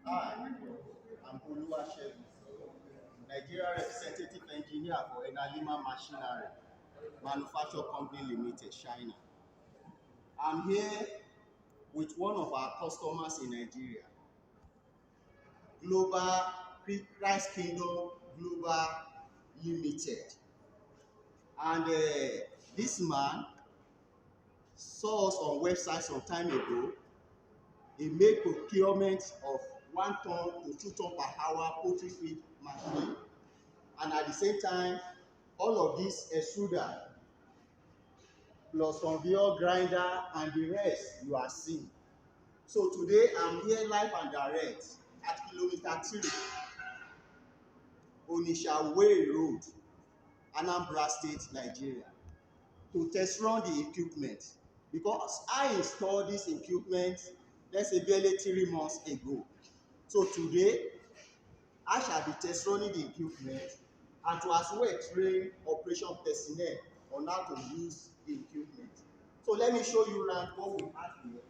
Hi, I'm Oluwasegun, Nigeria Representative Engineer for Lima Machinery Manufacture Company Limited, China. I'm here with one of our customers in Nigeria, Global Christ Kingdom Global Limited. And this man saw us on website some time ago. He made procurement of 1 ton to 2 ton per hour poultry feed machine, and at the same time all of this extruder plus conveyor grinder and the rest you are seeing. So today I'm here live and direct at kilometer 3 Onitsha Way Road, Anambra State, Nigeria, to test run the equipment, because I installed this equipment, let's say barely 3 months ago. So today I shall be test running the equipment and to as well train operation personnel on how to use the equipment. So let me show you around what we have here.